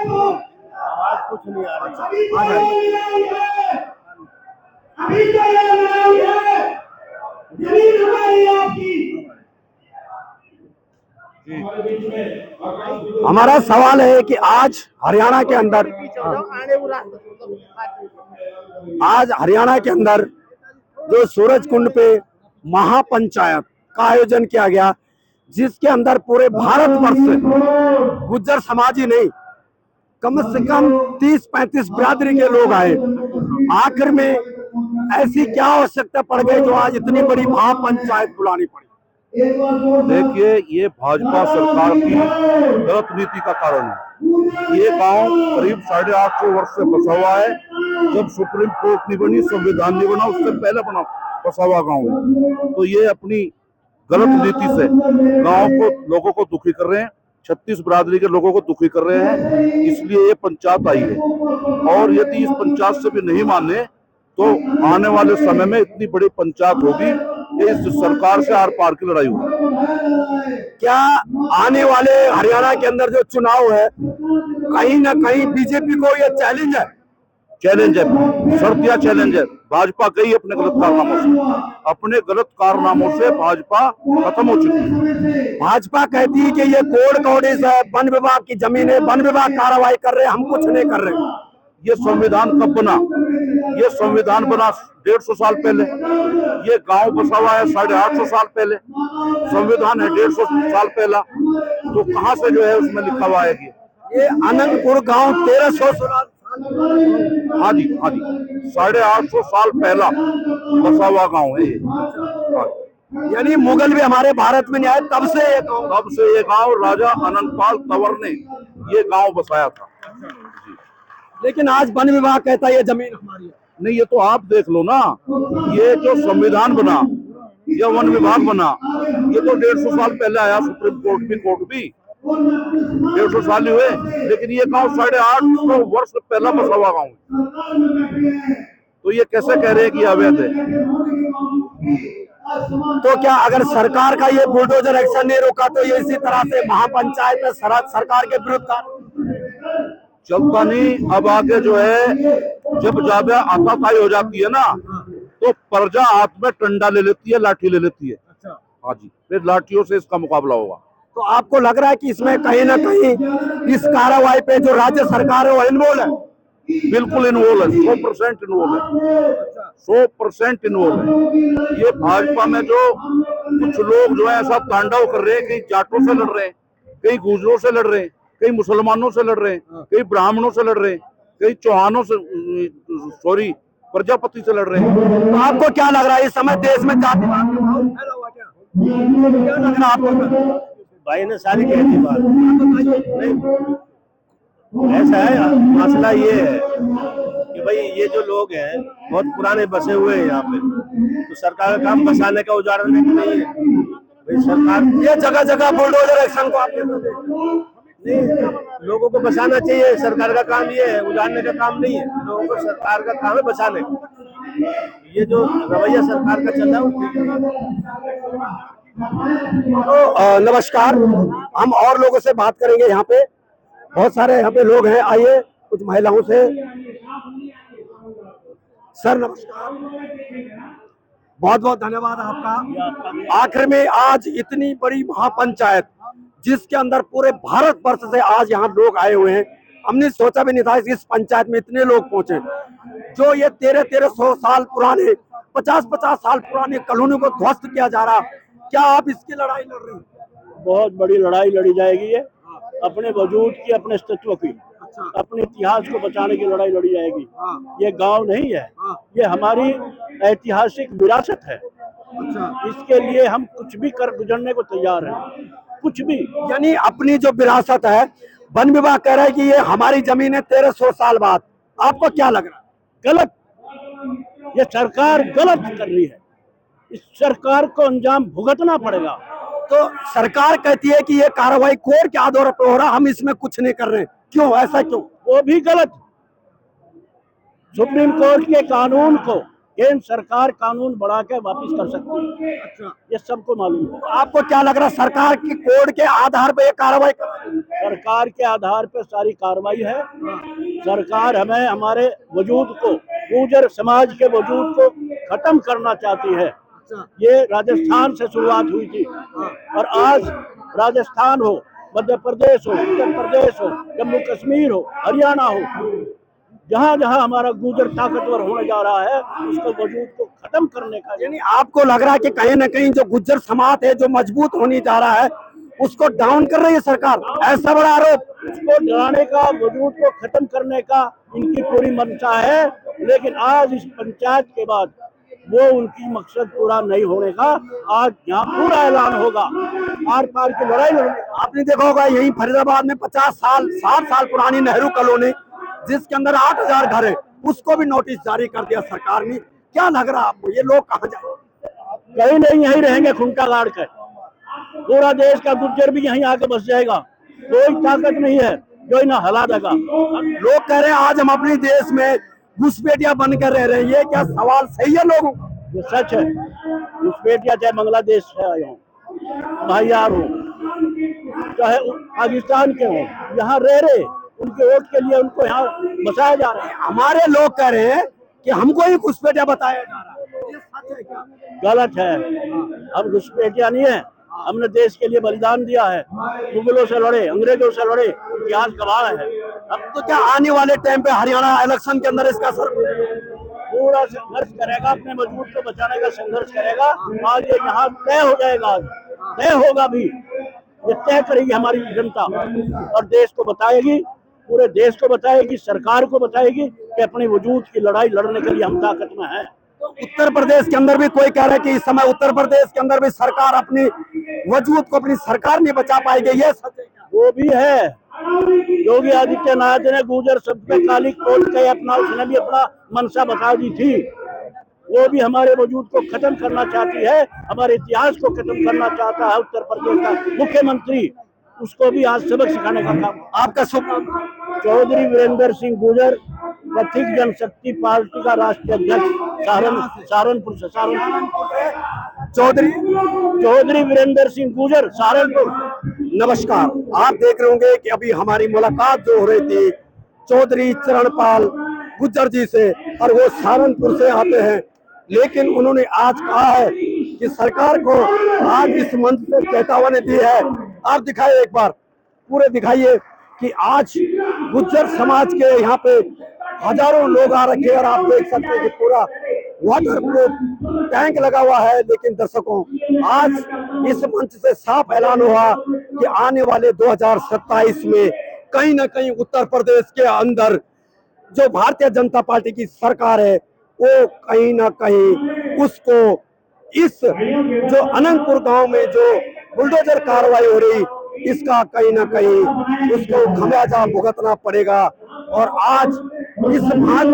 आवाज कुछ नहीं आ रही। हमारा सवाल है कि आज हरियाणा के अंदर जो सूरज कुंड पे महापंचायत का आयोजन किया गया, जिसके अंदर पूरे भारतवर्ष से गुज्जर समाज ही नहीं, कम से कम 30-35 बिरादरी के लोग आए। आखिर में ऐसी क्या आवश्यकता पड़ गई जो आज इतनी बड़ी महापंचायत बुलानी पड़ी? देखिए, ये भाजपा सरकार की गलत नीति का कारण है। ये गांव करीब 850 वर्ष से बसा हुआ है। जब सुप्रीम कोर्ट नहीं बनी, संविधान नहीं बना, उससे पहले बसा हुआ गांव है। तो ये अपनी गलत नीति से लोगों को दुखी कर रहे हैं। 36 बिरादरी के लोगों को दुखी कर रहे हैं, इसलिए ये पंचायत आई है। और यदि इस पंचायत से भी नहीं माने तो आने वाले समय में इतनी बड़ी पंचायत होगी कि इस सरकार से आर पार की लड़ाई होगी। क्या आने वाले हरियाणा के अंदर जो चुनाव है, कहीं ना कहीं बीजेपी को ये चैलेंज है? चैलेंज है, शर्तिया चैलेंज है। भाजपा गई अपने गलत कारनामों से भाजपा खत्म हो चुकी है। भाजपा कहती है कि ये कोड कॉडेस है, वन विभाग की जमीन है, वन विभाग कार्रवाई कर रहे हैं, हम कुछ नहीं कर रहे। ये संविधान कब बना? ये संविधान बना 150 साल पहले। ये गांव बसा हुआ है 850 साल पहले। संविधान है 150 साल पहला। तो कहां से जो है उसमें लिखा हुआ है कि ये अनंतपुर गांव 1300 हाँ जी 850 साल पहला बसा हुआ गांव है ये। यानी मुगल भी हमारे भारत में नहीं आए, तब से ये गांव राजा अनंतपाल तंवर ने ये गांव बसाया था। लेकिन आज वन विभाग कहता है ये जमीन हमारी है। नहीं, ये तो आप देख लो ना, ये जो संविधान बना या वन विभाग बना, ये तो 150 साल पहले आया। सुप्रीम कोर्ट भी 150 साल हुए, लेकिन ये गांव 850 वर्ष पहला बसा हुआ गांव है। तो ये कैसे कह रहे हैं कि अवैध है? तो क्या अगर सरकार का ये बुलडोजर एक्शन नहीं रोका तो ये इसी तरह से महापंचायत में सरकार के विरुद्ध चलता नहीं। अब आगे जो है, जब ज्यादा आताताई हो जाती है ना, तो प्रजा हाथ में डंडा ले लेती है, लाठी ले लेती है। हाँ जी, फिर लाठियों से इसका मुकाबला होगा। तो आपको लग रहा है कि इसमें कहीं ना कहीं इस कार्रवाई पे जो राज्य सरकार है वो इन्वॉल्व है? बिल्कुल इन्वॉल्व है, 100% इन्वॉल्व है, 100% इन्वॉल्व है। ये भाजपा में जो कुछ लोग जो है ऐसा तांडव कर रहे हैं, कहीं जाटों से लड़ रहे हैं, कहीं गुजरों से लड़ रहे हैं, कई मुसलमानों से लड़ रहे हैं, कई ब्राह्मणों से लड़ रहे हैं, कई चौहानों से प्रजापति से लड़ रहे हैं। तो आपको क्या लग रहा है इस समय देश में जातिवाद फैला हुआ क्या लग रहा है आपको? भाई ने सारी कह दी बात। नहीं, ऐसा है, मसला ये है कि भाई ये जो लोग हैं बहुत पुराने बसे हुए हैं यहाँ पे, तो सरकार का काम बसाने का उजाड़ने की नहीं है। भाई सरकार ये जगह जगह बुलडोजर एक्शन को आपने नहीं, लोगों को बचाना चाहिए। सरकार का काम ये है, उजाड़ने का काम नहीं है। लोगों को सरकार का काम है बचाने। ये जो रवैया सरकार का चल रहा है। तो नमस्कार, हम और लोगों से बात करेंगे। यहाँ पे बहुत सारे यहाँ पे लोग हैं, आइए कुछ महिलाओं से। सर नमस्कार, बहुत बहुत धन्यवाद आपका। आखिर में आज इतनी बड़ी महापंचायत जिसके अंदर पूरे भारत वर्ष से आज यहाँ लोग आए हुए हैं, हमने सोचा भी नहीं था इस पंचायत में इतने लोग पहुंचे। जो ये 1300 साल पुराने 50-50 साल पुराने कॉलोनी को ध्वस्त किया जा रहा, क्या आप इसकी लड़ाई लड़ रहे हैं? बहुत बड़ी लड़ाई लड़ी जाएगी। ये अपने वजूद की, अपने अस्तित्व की, अपने इतिहास को बचाने की लड़ाई लड़ी जाएगी। ये गांव नहीं है, ये हमारी ऐतिहासिक विरासत है। इसके लिए हम कुछ भी कर गुजरने को तैयार हैं, कुछ भी। यानी अपनी जो विरासत है, वन विभाग कह रहा है कि ये हमारी जमीन है 1300 साल बाद। आपको क्या लग रहा है? गलत, ये सरकार गलत कर रही है। इस सरकार को अंजाम भुगतना पड़ेगा। तो सरकार कहती है कि ये कार्रवाई कोर्ट के आधार पर हो रहा, हम इसमें कुछ नहीं कर रहे। क्यों, ऐसा क्यों? वो भी गलत। सुप्रीम कोर्ट के कानून को केंद्र सरकार कानून बढ़ा के वापिस कर सकती है। अच्छा, ये सबको मालूम है। आपको क्या लग रहा है सरकार की कोड के आधार पर ये कार्रवाई कर रही है? सरकार के आधार पर सारी कार्रवाई है। सरकार हमें हमारे वजूद को, गुर्जर समाज के वजूद को खत्म करना चाहती है। ये राजस्थान से शुरुआत हुई थी और आज राजस्थान हो, मध्य प्रदेश हो, उत्तर प्रदेश हो, जम्मू कश्मीर हो, हरियाणा हो, जहाँ जहाँ हमारा गुर्जर ताकतवर होने जा रहा है उसको वजूद को खत्म करने का। यानी आपको लग रहा है कि कहीं ना कहीं जो गुज्जर समाज है जो मजबूत होने जा रहा है उसको डाउन कर रही है सरकार, ऐसा बड़ा आरोप? उसको डराने का, वजूद को खत्म करने का इनकी पूरी मंशा है। लेकिन आज इस पंचायत के बाद वो उनकी मकसद पूरा नहीं होने का आज यहाँ पूरा ऐलान होगा। आर पार की लड़ाई लड़ने। आपने देखा होगा यही फरीदाबाद में 50 साल 60 साल पुरानी नेहरू कॉलोनी जिसके अंदर 8000 घर है, उसको भी नोटिस जारी कर दिया सरकार ने। क्या लग रहा है आपको, ये लोग कहाँ जाएंगे? कहीं नहीं, यहीं रहेंगे खूंटा गाड़ के। पूरा देश का गुर्जर भी यहीं आके बस जाएगा। कोई ताकत नहीं है जो इन्हें हला देगा। लोग कह रहे हैं आज हम अपने देश में घुसपैठिया बनकर रह रहे हैं, ये क्या सवाल सही है लोगों का? ये सच है। घुसपैठिया चाहे बांग्लादेश से आए हों, महियार हो, चाहे पाकिस्तान के हों, यहाँ रह रहे, उनके वोट के लिए उनको यहाँ बसाया जा रहा है। हमारे लोग कह रहे हैं कि हमको ही घुसपैठिया बताया जा रहा है, ये सच है क्या? गलत है। हम घुसपैठिया नहीं है। हमने देश के लिए बलिदान दिया है, मुगलों से लड़े, अंग्रेजों से लड़े, इतिहास गवाह है। अब तो क्या आने वाले टाइम पे हरियाणा इलेक्शन के अंदर इसका असर पूरा संघर्ष करेगा, अपने वजूद को बचाने का संघर्ष करेगा। आज ये यहाँ तय हो जाएगा, आज तय होगा भी। ये तय करेगी हमारी जनता और देश को बताएगी, पूरे देश को बताएगी, सरकार को बताएगी कि अपने वजूद की लड़ाई लड़ने के लिए हम ताकत में हैं। उत्तर प्रदेश के अंदर भी कोई कह रहा है कि इस समय उत्तर प्रदेश के अंदर भी सरकार अपनी वजूद को अपनी सरकार नहीं बचा पाएगी, ये सच है क्या? वो भी है। योगी आदित्यनाथ ने गुर्जर शब्द पे काली पोत के अपना, उसने भी अपना मंशा बता दी थी। वो भी हमारे वजूद को खत्म करना चाहती है, हमारे इतिहास को खत्म करना चाहता है उत्तर प्रदेश का मुख्यमंत्री। उसको भी आज सबक सिखाने का काम। आपका शुभ नाम? चौधरी वीरेंद्र सिंह गुर्जर, कथित जनशक्ति पार्टी का राष्ट्रीय अध्यक्ष, सहारनपुर से। चौधरी वीरेंद्र सिंह गुर्जर, सहारनपुर। नमस्कार, आप देख रहे होंगे कि अभी हमारी मुलाकात जो हो रही थी चौधरी चरणपाल गुर्जर जी से, और वो सहारनपुर से आते हैं, लेकिन उन्होंने आज कहा है कि सरकार को आज इस मंच से चेतावनी दी है। आप दिखाइए एक बार, पूरे दिखाइए कि आज गुर्जर समाज के यहाँ पे हजारों लोग आ रखे हैं और आप देख सकते हैं कि पूरा वाटर प्रूफ टैंक लगा हुआ है। लेकिन दर्शकों, आज इस मंच से साफ ऐलान हुआ कि आने वाले 2027 में कहीं ना कहीं उत्तर प्रदेश के अंदर जो भारतीय जनता पार्टी की सरकार है वो कहीं ना कहीं उसको इस जो अनंतपुर गांव में जो बुलडोजर कार्रवाई हो रही, इसका कहीं ना कहीं उसको खमियाजा भुगतना पड़ेगा। और आज इस महान